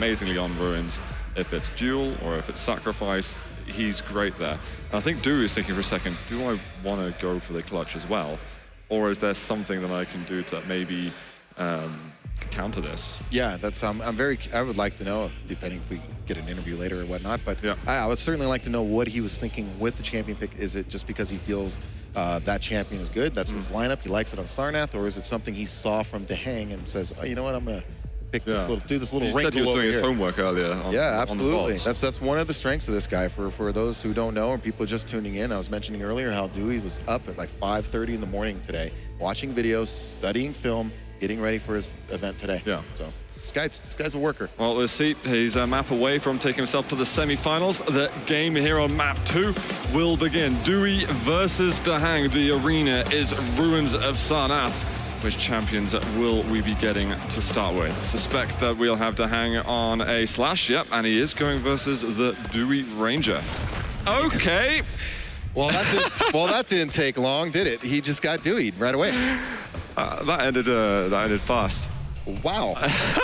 amazingly on Ruins. If it's duel or if it's sacrifice, he's great there. And I think dooi is thinking for a second, do I want to go for the clutch as well? Or is there something that I can do to maybe counter this? Yeah, that's I would like to know, depending if we get an interview later or whatnot, but yeah. I would certainly like to know what he was thinking with the champion pick. Is it just because he feels that champion is good, that's his lineup, he likes it on Sarnath, or is it something he saw from DaHanG and says, oh, you know what, I'm gonna pick this little, do this little wrinkle over here. He said he was doing his homework earlier on, absolutely. on the That's one of the strengths of this guy. For those who don't know, or people just tuning in, I was mentioning earlier how dooi was up at like 5:30 in the morning today, watching videos, studying film, getting ready for his event today. Yeah. So this guy's a worker. Well, we'll see. He's a map away from taking himself to the semi-finals. The game here on map 2 will begin. dooi versus DaHanG. The arena is Ruins of Sarnath. Which champions will we be getting to start with? Suspect that we'll have DaHanG on a slash, yep, and he is going versus the dooi Ranger. Okay. Well, that didn't take long, did it? He just got dooied right away. That ended fast. Wow,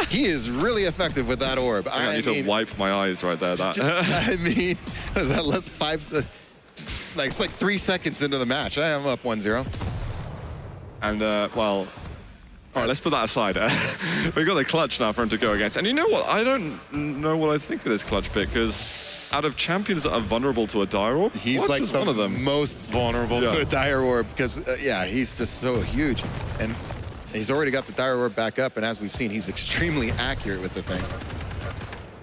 he is really effective with that orb. I need to wipe my eyes right there. I mean, was that less 5? It's like 3 seconds into the match. I am up 1-0. And, well, all right, let's put that aside. We've got the clutch now for him to go against. And you know what? I don't know what I think of this clutch pick, because out of champions that are vulnerable to a dire orb, he's like the one of them. most vulnerable to a dire orb, because, yeah, he's just so huge. And he's already got the dire orb back up, and as we've seen, he's extremely accurate with the thing.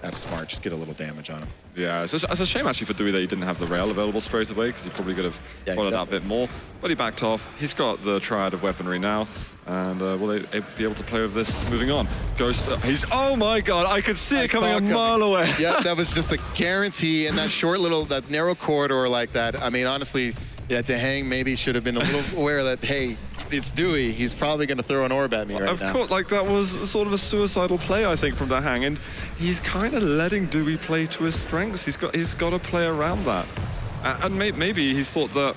That's smart, just get a little damage on him. Yeah, it's a shame actually for dooi that he didn't have the rail available straight away, because he probably could have followed that a bit more. But he backed off. He's got the triad of weaponry now, and will they be able to play with this moving on? Ghost, oh my God, I could see it coming a mile away. Yeah, that was just a guarantee in that short little, that narrow corridor like that. I mean, honestly, yeah, DaHanG maybe should have been a little aware that, hey, it's dooi. He's probably going to throw an orb at me right now. Of course, like that was sort of a suicidal play, I think, from DaHanG, and he's kind of letting dooi play to his strengths. He's got to play around that, and maybe he's thought that.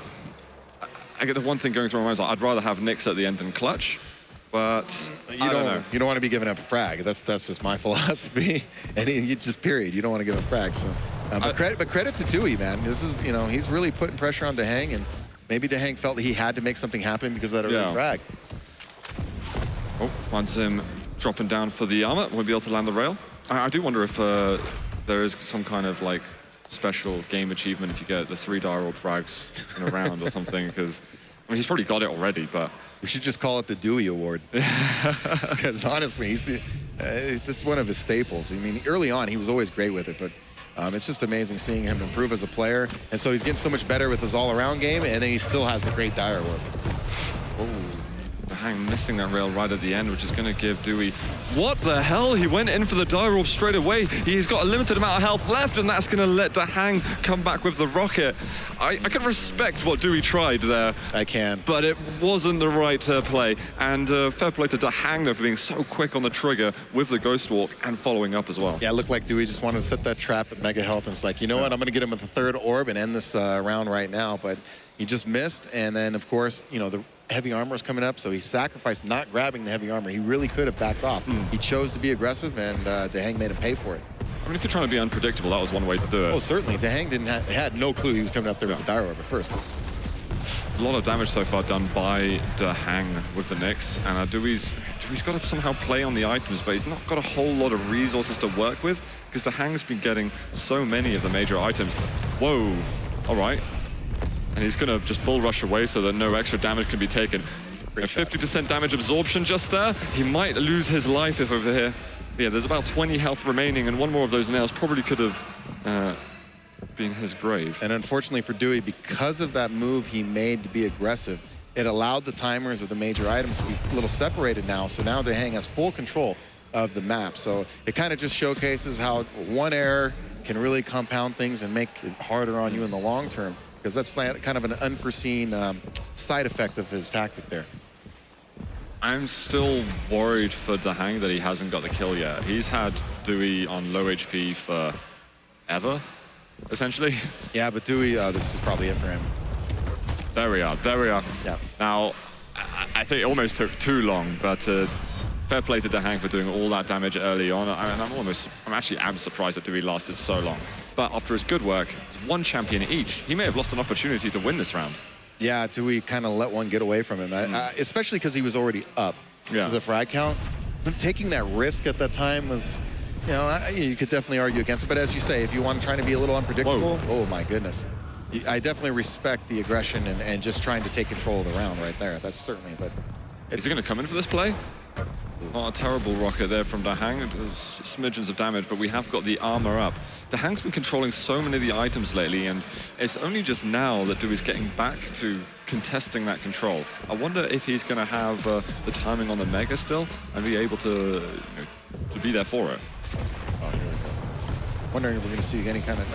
I get the one thing going through my mind is like, I'd rather have Nyx at the end than clutch, but I don't know. You don't want to be giving up a frag. That's just my philosophy, and it's just period. You don't want to give up frags. So, but credit to dooi, man. This is, you know, he's really putting pressure on DaHanG, and maybe DaHanG felt that he had to make something happen because of that early frag. Oh, finds him dropping down for the armor. Won't be able to land the rail. I do wonder if there is some kind of like special game achievement if you get the 3 dire orb frags in a round or something, because I mean, he's probably got it already, but we should just call it the dooi award. Because honestly, this is one of his staples. I mean, early on, he was always great with it, but it's just amazing seeing him improve as a player. And so he's getting so much better with his all-around game, and then he still has a great dire orb. Oh, DaHanG missing that rail right at the end, which is going to give dooi. What the hell? He went in for the dire orb straight away. He's got a limited amount of health left, and that's going to let DaHanG come back with the rocket. I can respect what dooi tried there. I can. But it wasn't the right play. And fair play to DaHanG, though, for being so quick on the trigger with the Ghost Walk and following up as well. Yeah, it looked like dooi just wanted to set that trap at mega health, and it's like, you know what, I'm going to get him with the 3rd orb and end this round right now. But he just missed, and then, of course, you know, the heavy armor is coming up, so he sacrificed not grabbing the heavy armor. He really could have backed off. He chose to be aggressive, and DaHanG made him pay for it. I mean, if you're trying to be unpredictable, that was one way to do it. Oh, certainly. DaHanG had no clue he was coming up there with the dire orb at first. A lot of damage so far done by DaHanG with the Nyx, and doi's got to somehow play on the items, but he's not got a whole lot of resources to work with, because DaHanG's been getting so many of the major items. Whoa, all right. And he's going to just bull rush away so that no extra damage can be taken. 50% damage absorption just there. He might lose his life if over here. Yeah, there's about 20 health remaining, and one more of those nails probably could have been his grave. And unfortunately for dooi, because of that move he made to be aggressive, it allowed the timers of the major items to be a little separated now. So now DaHanG has full control of the map. So it kind of just showcases how one error can really compound things and make it harder on you in the long term, because that's kind of an unforeseen side effect of his tactic there. I'm still worried for DaHanG that he hasn't got the kill yet. He's had dooi on low HP forever, essentially. Yeah, but dooi, this is probably it for him. There we are, there we are. Yeah. Now, I think it almost took too long, but fair play to DaHanG for doing all that damage early on. I'm actually surprised that DaOi lasted so long. But after his good work, it's one champion each. He may have lost an opportunity to win this round. Yeah, DaOi kind of let one get away from him, especially because he was already up to the frag count. Taking that risk at that time was, you know, you could definitely argue against it. But as you say, if you want to try to be a little unpredictable, oh my goodness. I definitely respect the aggression and just trying to take control of the round right there. That's certainly, but... Is he going to come in for this play? Not a terrible rocket there from DaHanG. It was smidgens of damage, but we have got the armor up. DaHang's been controlling so many of the items lately, and it's only just now that DaOi's getting back to contesting that control. I wonder if he's going to have the timing on the Mega still and be able to, to be there for it. Oh, here we go. Wondering if we're going to see any kind of...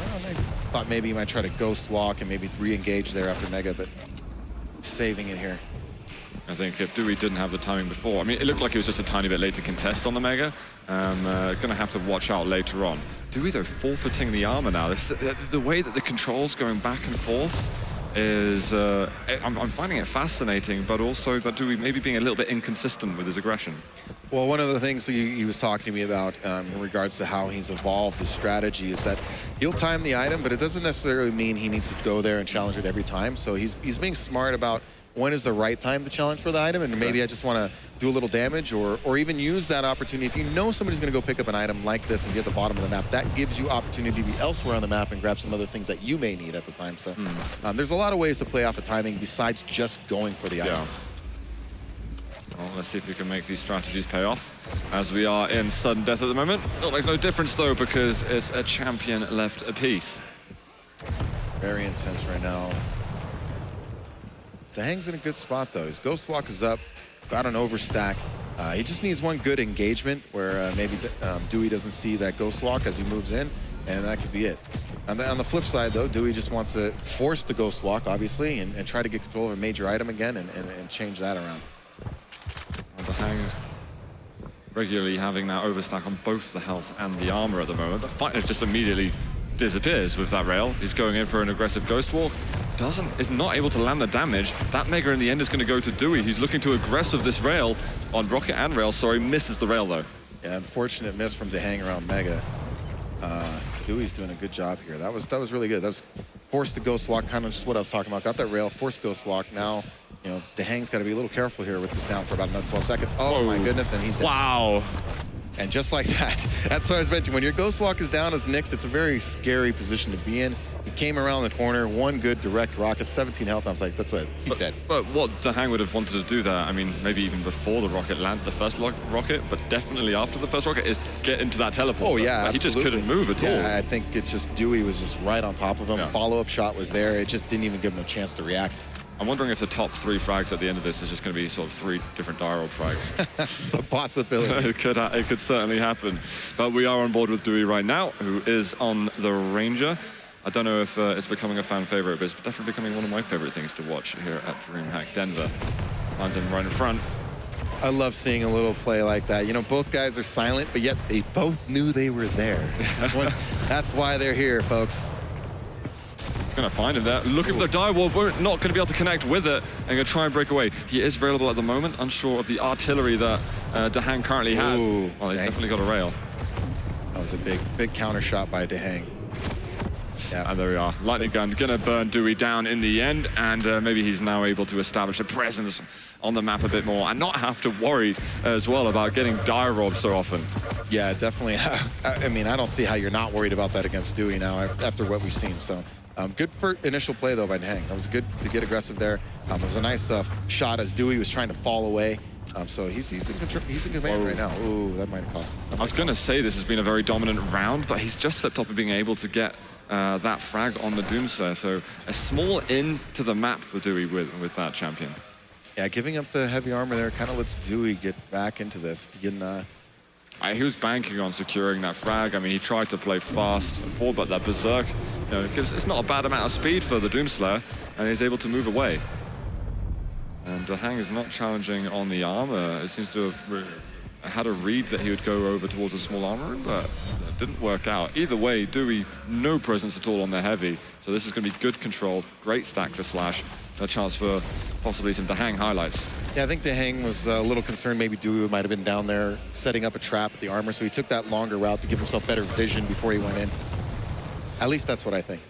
thought maybe he might try to ghost walk and maybe re-engage there after Mega, but saving it here. I think if DaOi didn't have the timing before, I mean, it looked like he was just a tiny bit late to contest on the Mega. Going to have to watch out later on. DaOi, though, forfeiting the armor now. The way that the control's going back and forth is... I'm finding it fascinating, but also that DaOi maybe being a little bit inconsistent with his aggression. Well, one of the things that he was talking to me about in regards to how he's evolved his strategy is that he'll time the item, but it doesn't necessarily mean he needs to go there and challenge it every time. So he's being smart about when is the right time to challenge for the item, and maybe I just want to do a little damage or even use that opportunity. If you know somebody's going to go pick up an item like this and be at the bottom of the map, that gives you opportunity to be elsewhere on the map and grab some other things that you may need at the time. So there's a lot of ways to play off the timing besides just going for the item. Well, let's see if we can make these strategies pay off, as we are in sudden death at the moment. It makes no difference, though, because it's a champion left apiece. Very intense right now. DaHanG's in a good spot, though. His Ghost Walk is up, got an overstack. He just needs one good engagement where maybe DaOi doesn't see that Ghost Walk as he moves in, and that could be it. On the flip side, though, DaOi just wants to force the Ghost Walk, obviously, and try to get control of a major item again and change that around. DaHanG is regularly having that overstack on both the health and the armor at the moment. The fighter just immediately disappears with that rail. He's going in for an aggressive Ghost Walk. Is not able to land the damage. That Mega in the end is going to go to DaOi. He's looking to aggressive this rail on rocket and rail. Sorry, misses the rail though. Yeah, unfortunate miss from DaHanG around Mega. DaOi's doing a good job here. That was really good. That was forced the Ghost Walk, kind of just what I was talking about. Got that rail, forced Ghost Walk. Now, you know, DaHanG's got to be a little careful here with this down for about another 12 seconds. Oh, whoa, my goodness, and he's down. Wow. And just like that, that's what I was mentioning. When your Ghost Walk is down as Nyx, it's a very scary position to be in. He came around the corner, one good direct rocket, 17 health. I was like, that's what he's dead. But what DaHanG would have wanted to do there, I mean, maybe even before the rocket landed, the first rocket, but definitely after the first rocket, is get into that teleport. Oh, yeah, he just couldn't move at all. Yeah, I think it's just DaOi was just right on top of him. Yeah. Follow-up shot was there. It just didn't even give him a chance to react. I'm wondering if the top 3 frags at the end of this is just going to be sort of 3 different dire frags. It's a possibility. It could certainly happen. But we are on board with DaOi right now, who is on the Ranger. I don't know if it's becoming a fan favorite, but it's definitely becoming one of my favorite things to watch here at Dreamhack Denver. Finds him right in front. I love seeing a little play like that. You know, both guys are silent, but yet they both knew they were there. That's why they're here, folks. Going to find him there, looking for the dire wall. We're not going to be able to connect with it and going to try and break away. He is available at the moment, unsure of the artillery that DaHanG currently has. Well, he's definitely got a rail. That was a big counter shot by DaHanG. Yeah, and there we are. Lightning gun going to burn DaOi down in the end, and maybe he's now able to establish a presence on the map a bit more and not have to worry as well about getting dire robbed so often. Yeah, definitely. I mean, I don't see how you're not worried about that against DaOi now after what we've seen. So. Good for initial play, though, by DaHanG. That was good to get aggressive there. It was a nice shot as DaOi was trying to fall away. So he's in command right now. Ooh, that might have cost him. I was going to say this has been a very dominant round, but he's just slipped up of being able to get that frag on the Doomslayer. So a small in to the map for DaOi with that champion. Yeah, giving up the heavy armor there kind of lets DaOi get back into this. He was banking on securing that frag. I mean, he tried to play fast and forward, but that Berserk, you know, it's not a bad amount of speed for the Doomslayer, and he's able to move away. And DaHanG is not challenging on the armor. It seems to have had a read that he would go over towards a small armor, but it didn't work out. Either way, DaOi, no presence at all on the heavy. So this is going to be good control, great stack for Slash, a chance for possibly some DaHanG highlights. Yeah, I think DaHanG was a little concerned maybe dooi might have been down there setting up a trap at the armor, so he took that longer route to give himself better vision before he went in. At least that's what I think.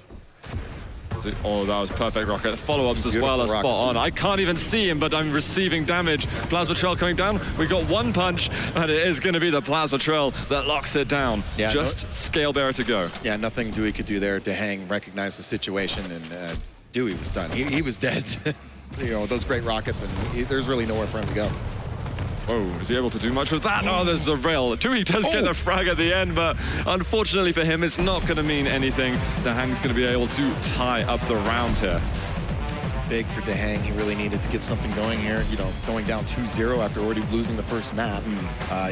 Oh, that was perfect rocket. The follow-ups as well are spot on. I can't even see him, but I'm receiving damage. Plasma Trail coming down. We got one punch, and it is going to be the Plasma Trail that locks it down. Yeah, just Scale Bearer to go. Yeah, nothing dooi could do there. DaHanG recognized the situation, and dooi was done. He was dead. You know, those great rockets, and there's really nowhere for him to go. Oh, is he able to do much with that? Oh, there's the rail. dooi does get the frag at the end, but unfortunately for him, it's not going to mean anything. DaHanG's going to be able to tie up the round here. Big for DaHanG. He really needed to get something going here. You know, going down 2-0 after already losing the first map.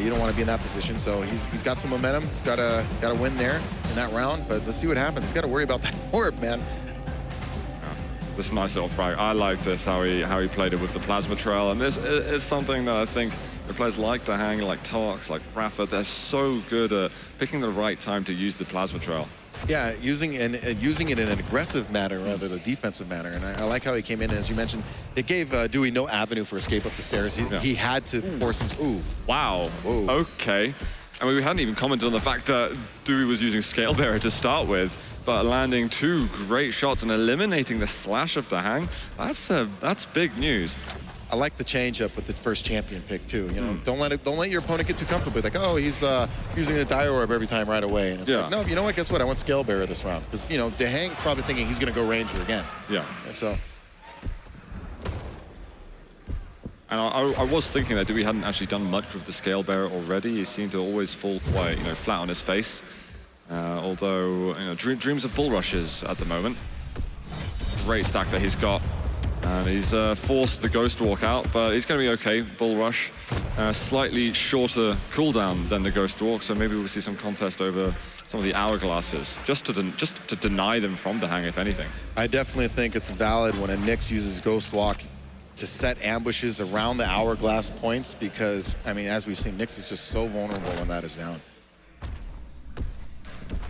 You don't want to be in that position, so he's got some momentum. He's got to win there in that round, but let's see what happens. He's got to worry about that orb, man. This nice little frag. I like this, how he played it with the Plasma Trail. And this is something that I think the players like DaHanG, like Tox, like Rafa, they're so good at picking the right time to use the Plasma Trail. Yeah, using it in an aggressive manner rather than a defensive manner. And I like how he came in, as you mentioned, it gave dooi no avenue for escape up the stairs. He had to force him. Wow. Whoa. Okay. I mean, we hadn't even commented on the fact that dooi was using Scale Bearer to start with, but landing 2 great shots and eliminating the slash of DaHanG, that's big news. I like the change up with the first champion pick too. You know, don't let your opponent get too comfortable. Like, oh, he's using the die orb every time right away. And it's like, no, you know what? Guess what? I want Scale Bearer this round because you know DaHanG's probably thinking he's going to go Ranger again. Yeah. And so. And I was thinking that dooi hadn't actually done much with the Scale Bearer already. He seemed to always fall quite, you know, flat on his face. Although, you know, dreams of bull rushes at the moment. Great stack that he's got. And he's forced the Ghost Walk out, but he's going to be okay. Bull Rush, slightly shorter cooldown than the Ghost Walk, so maybe we'll see some contest over some of the hourglasses, just to deny them from DaHanG, if anything. I definitely think it's valid when a Nyx uses Ghost Walk to set ambushes around the hourglass points, because, I mean, as we've seen, Nyx is just so vulnerable when that is down.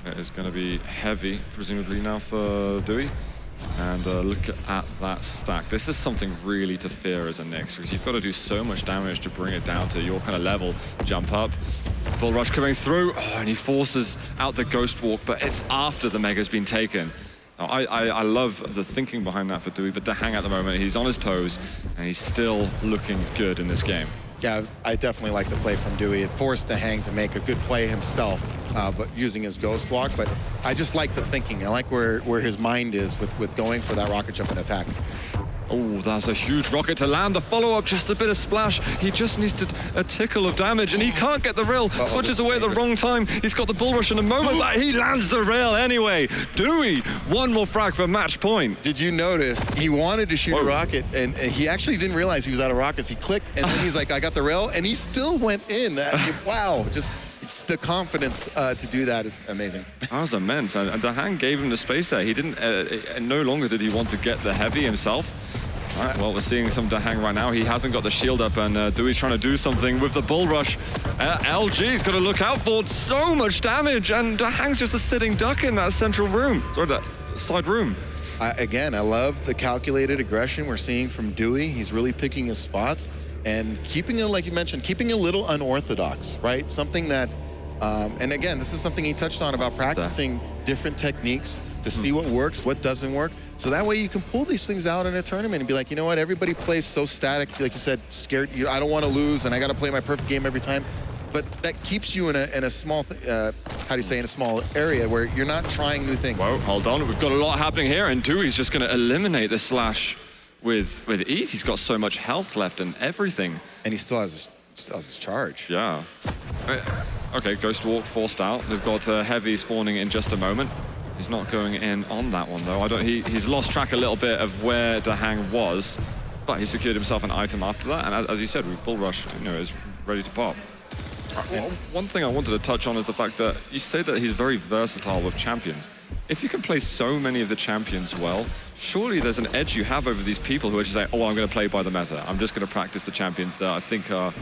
It is going to be heavy, presumably now for dooi. And look at that stack. This is something really to fear as a Nyx, because you've got to do so much damage to bring it down to your kind of level. Jump up, Bull Rush coming through, and he forces out the Ghost Walk, but it's after the Mega's been taken. Now, I love the thinking behind that for dooi, but DaHanG at the moment, he's on his toes, and he's still looking good in this game. Yeah, I definitely like the play from dooi. It forced DaHanG to make a good play himself, but using his Ghost Walk. But I just like the thinking. I like where his mind is with going for that rocket jump and attack. Oh, that's a huge rocket to land. The follow-up, just a bit of splash. He just needs a tickle of damage, and he can't get the rail. Switches away at the wrong time. He's got the Bull Rush in a moment, but he lands the rail anyway. dooi, one more frag for match point. Did you notice he wanted to shoot a rocket, and he actually didn't realize he was out of rockets. He clicked, and then he's like, I got the rail, and he still went in. Wow, just the confidence to do that is amazing. That was immense, and DaHanG gave him the space there. He didn't, no longer did he want to get the heavy himself. All right, well, we're seeing some DaHanG right now. He hasn't got the shield up, and doi's trying to do something with the Bull Rush. LG's got to look out for so much damage, and DaHanG's just a sitting duck in that central room. Sorry, that side room. Again, I love the calculated aggression we're seeing from dooi. He's really picking his spots and keeping it, like you mentioned, keeping a little unorthodox, right? Something that, and again, this is something he touched on about practicing different techniques to see what works, what doesn't work. So that way you can pull these things out in a tournament and be like, you know what, everybody plays so static, like you said, scared, I don't want to lose and I got to play my perfect game every time. But that keeps you in a small, how do you say, in a small area where you're not trying new things. Whoa, hold on, we've got a lot happening here, and doi's just going to eliminate the slash with ease. He's got so much health left and everything. And he still has his charge. Yeah. Okay, Ghost Walk forced out. They've got Heavy spawning in just a moment. He's not going in on that one, though. He's lost track a little bit of where DaHanG was, but he secured himself an item after that. And as you said, with Bull Rush, you know, is ready to pop. One thing I wanted to touch on is the fact that you say that he's very versatile with champions. If you can play so many of the champions well, surely there's an edge you have over these people who are just saying, oh, I'm going to play by the meta. I'm just going to practice the champions that I think are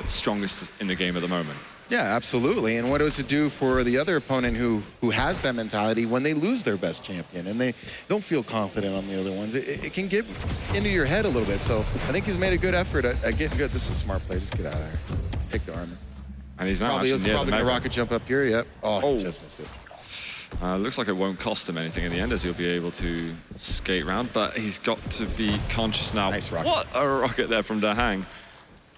strongest in the game at the moment. Yeah, absolutely. And what does it do for the other opponent who has that mentality when they lose their best champion and they don't feel confident on the other ones? It can get into your head a little bit. So I think he's made a good effort at getting good. This is a smart play. Just get out of there. Take the armor. And he's now Probably going to rocket jump up here. Yep. Oh, he just missed it. Looks like it won't cost him anything in the end, as he'll be able to skate around, but he's got to be conscious now. Nice rocket. What a rocket there from DaHanG.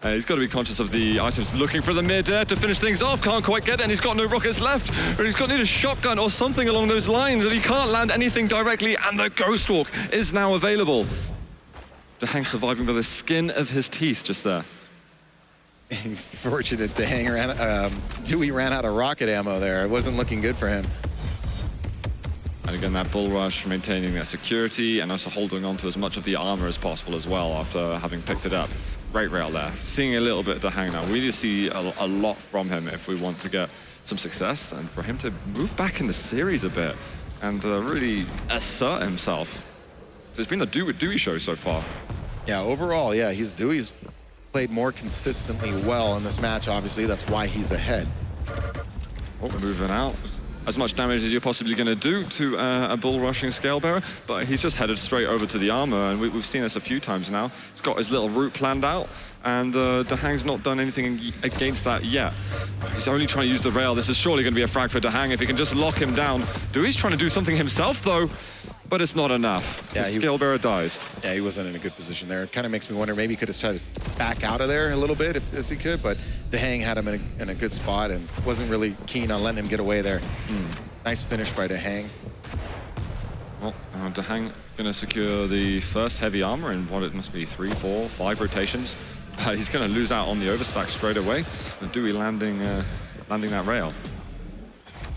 He's got to be conscious of the items, looking for the mid-air to finish things off. Can't quite get it, and he's got no rockets left. But he's got to need a shotgun or something along those lines, and he can't land anything directly, and the Ghost Walk is now available. DaHanG surviving by the skin of his teeth just there. He's fortunate DaHanG ran out of rocket ammo there. It wasn't looking good for him. And again, that bull rush, maintaining that security and also holding on to as much of the armor as possible as well after having picked it up. Great rail there. Seeing a little bit of DaHanG now. We need to see a lot from him if we want to get some success and for him to move back in the series a bit and really assert himself. It's been the dooi show so far. Yeah, overall, yeah, DaHanG's played more consistently well in this match, obviously. That's why he's ahead. Oh, moving out. As much damage as you're possibly going to do to a bull rushing scale bearer, but he's just headed straight over to the armor, and we've seen this a few times now. He's got his little route planned out, and DaHanG's not done anything against that yet. He's only trying to use the rail. This is surely going to be a frag for DaHanG if he can just lock him down. DaHanG's trying to do something himself, though, but it's not enough. Yeah, the scale bearer dies. Yeah, he wasn't in a good position there. It kind of makes me wonder, maybe he could have tried to back out of there a little bit as he could, but DaHanG had him in a good spot and wasn't really keen on letting him get away there. Nice finish by DaHanG. Well, DaHanG going to secure the first heavy armor in what it must be 3, 4, 5 rotations. He's going to lose out on the overstack straight away. And DaHanG landing that rail.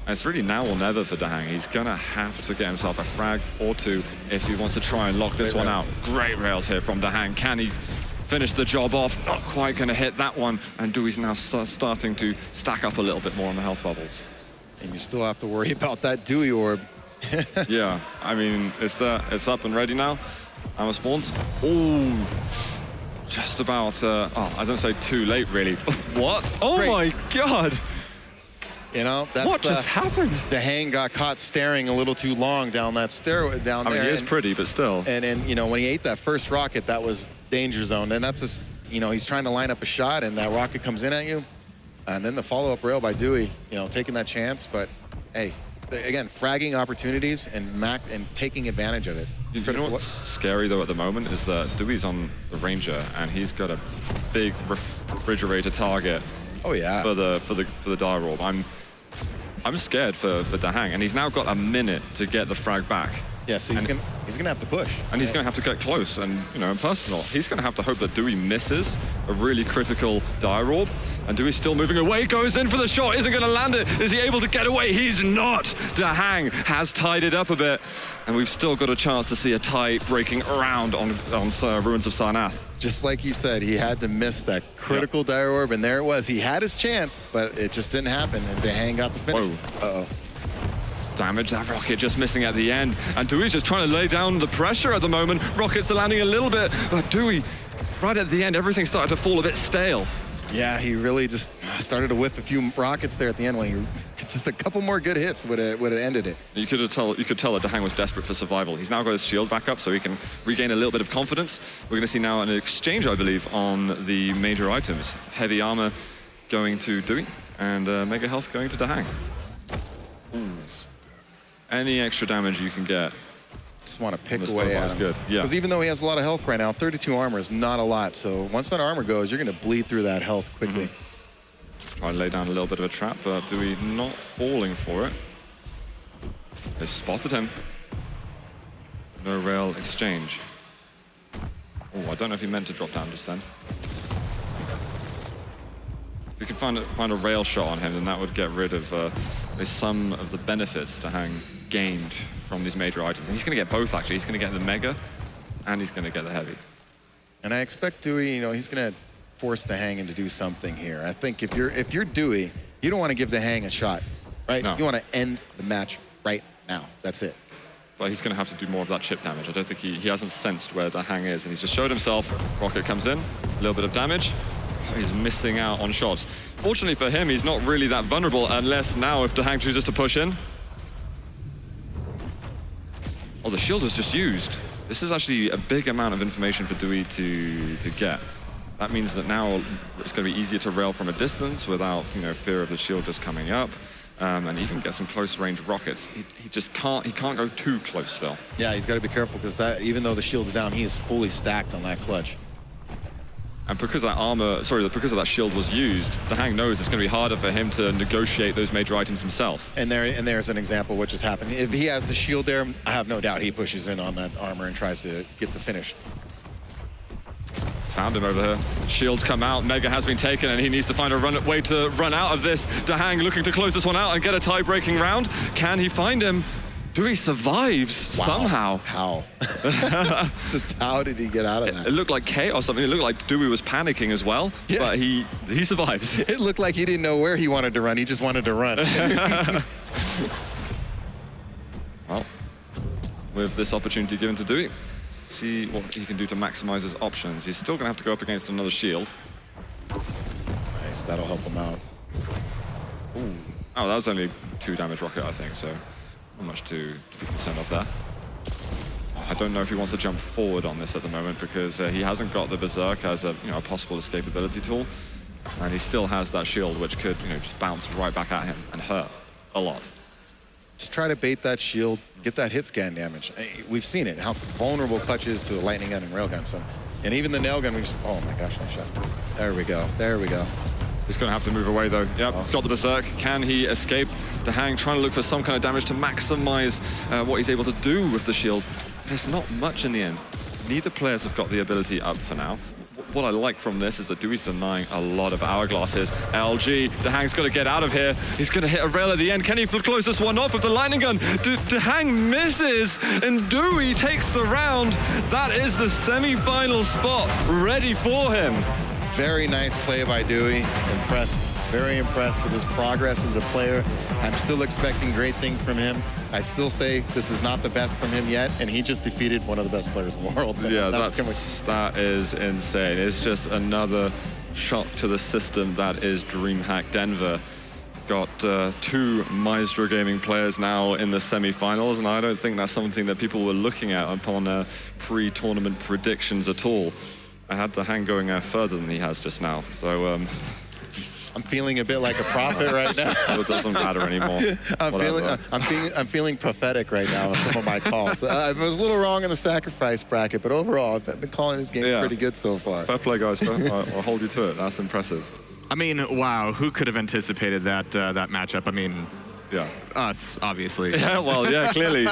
And it's really now or never for DaHanG. He's going to have to get himself a frag or two if he wants to try and lock this one out. Great rails here from DaHanG. Can he finish the job off? Not quite going to hit that one. And DaHanG's now starting to stack up a little bit more on the health bubbles. And you still have to worry about that DaHanG orb. Yeah, I mean, it's there, it's up and ready now. Armor spawns. Oh, just about, I don't say too late, really. What? Oh Great. My God. You know, that's what just happened? DaHanG got caught staring a little too long down that stairway down there. I mean, he is pretty, but still. And you know, when he ate that first rocket, that was danger zone. And that's just, you know, he's trying to line up a shot, and that rocket comes in at you. And then the follow-up rail by DaHanG, you know, taking that chance. But hey, again, fragging opportunities and taking advantage of it. You know what's scary though at the moment is that DaHanG's on the Ranger, and he's got a big refrigerator target. Oh yeah. For the dire orb. I'm scared for DaHanG, and he's now got a minute to get the frag back. Yeah, so he's gonna have to push. And he's gonna have to get close, and you know, in personal, he's gonna have to hope that DaHanG misses a really critical dire orb. And DaHanG's still moving away, goes in for the shot, isn't gonna land it. Is he able to get away? He's not. DaHanG has tied it up a bit, and we've still got a chance to see a tie breaking around on Ruins of Sarnath. Just like you said, he had to miss that critical dire orb, and there it was. He had his chance, but it just didn't happen, and DaHanG got the finish. Whoa. Uh-oh. Damage, that rocket just missing at the end. And DaHanG's just trying to lay down the pressure at the moment. Rockets are landing a little bit, but DaHanG, right at the end, everything started to fall a bit stale. Yeah, he really just started to whiff a few rockets there at the end when he just a couple more good hits would have ended it. You could tell that DaHanG was desperate for survival. He's now got his shield back up so he can regain a little bit of confidence. We're going to see now an exchange, I believe, on the major items. Heavy armor going to DaHanG, and mega health going to DaHanG. Ooh. Any extra damage you can get. Just want to pick away at him. Good. Yeah. Because even though he has a lot of health right now, 32 armor is not a lot. So once that armor goes, you're going to bleed through that health quickly. Try to lay down a little bit of a trap, but DaHanG not falling for it. They spotted him. No rail exchange. Oh, I don't know if he meant to drop down just then. If we could find a rail shot on him, then that would get rid of some of the benefits DaHanG gained from these major items. And he's going to get both, actually. He's going to get the mega, and he's going to get the heavy. And I expect DaHanG, you know, he's going to force DaHanG into do something here. I think if you're DaHanG, you don't want to give DaHanG a shot, right? No. You want to end the match right now. That's it. But he's going to have to do more of that chip damage. I don't think he hasn't sensed where DaHanG is, and he's just showed himself. Rocket comes in, a little bit of damage. He's missing out on shots. Fortunately for him, he's not really that vulnerable unless now if DaHanG chooses to push in. Oh, the shield is just used. This is actually a big amount of information for dooi to get. That means that now it's going to be easier to rail from a distance without, fear of the shield just coming up, and even get some close-range rockets. He just can't go too close still. Yeah, he's got to be careful because even though the shield's down, he is fully stacked on that clutch. And because because of that shield was used, DaHanG knows it's going to be harder for him to negotiate those major items himself. And there's an example of what just happened. If he has the shield there, I have no doubt he pushes in on that armor and tries to get the finish. Found him over here. Shields come out, Mega has been taken, and he needs to find a way to run out of this. DaHanG looking to close this one out and get a tie-breaking round. Can he find him? dooi survives somehow. How? Just how did he get out of that? It looked like chaos. I mean, it looked like dooi was panicking as well, but he survives. It looked like he didn't know where he wanted to run. He just wanted to run. Well, with this opportunity given to dooi, see what he can do to maximize his options. He's still going to have to go up against another shield. Nice, that'll help him out. Ooh. Oh, that was only 2 damage rocket, I think, so not much to be concerned of there. I don't know if he wants to jump forward on this at the moment because he hasn't got the Berserk as a possible escapability tool, and he still has that shield which could just bounce right back at him and hurt a lot. Just try to bait that shield, get that hit scan damage. We've seen it, how vulnerable clutch is to a lightning gun and railgun. So, and even the nail gun, oh my gosh, nice shot. There we go, there we go. He's going to have to move away, though. Yep, got the Berserk. Can he escape? DaHanG trying to look for some kind of damage to maximize what he's able to do with the shield. There's not much in the end. Neither players have got the ability up for now. What I like from this is that doi's denying a lot of hourglasses. LG, DaHanG's got to get out of here. He's going to hit a rail at the end. Can he close this one off with the lightning gun? DaHanG misses, and dooi takes the round. That is the semi-final spot ready for him. Very nice play by dooi. Impressed, very impressed with his progress as a player. I'm still expecting great things from him. I still say this is not the best from him yet, and he just defeated one of the best players in the world. Yeah, that is insane. It's just another shock to the system that is Dreamhack Denver. Got 2 Maestro Gaming players now in the semi-finals, and I don't think that's something that people were looking at upon pre-tournament predictions at all. I had DaHanG going further than he has just now, so I'm feeling a bit like a prophet right now. It doesn't matter anymore. I'm feeling prophetic right now with some of my calls. I was a little wrong in the sacrifice bracket, but overall, I've been calling this game pretty good so far. Fair play, guys. I'll hold you to it. That's impressive. I mean, wow, who could have anticipated that that matchup? I mean, yeah, us, obviously. Yeah, well, yeah, clearly.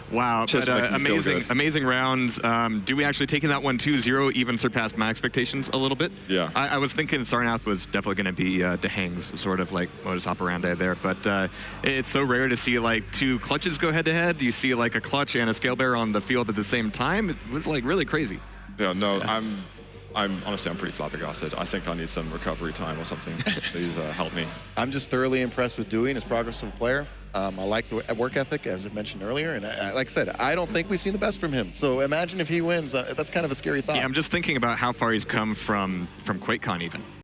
Wow, but amazing rounds. dooi actually taking that one 2-0 even surpassed my expectations a little bit. Yeah. I was thinking Sarnath was definitely going to be DaHanG's sort of like modus operandi there, but it's so rare to see like 2 clutches go head-to-head. You see like a clutch and a scale bearer on the field at the same time. It was like really crazy. Yeah, no, I'm honestly, I'm pretty flabbergasted. I think I need some recovery time or something. Please help me. I'm just thoroughly impressed with dooi and his progress as a player. I like the work ethic, as I mentioned earlier, and like I said, I don't think we've seen the best from him. So imagine if he wins. That's kind of a scary thought. Yeah, I'm just thinking about how far he's come from QuateCon even.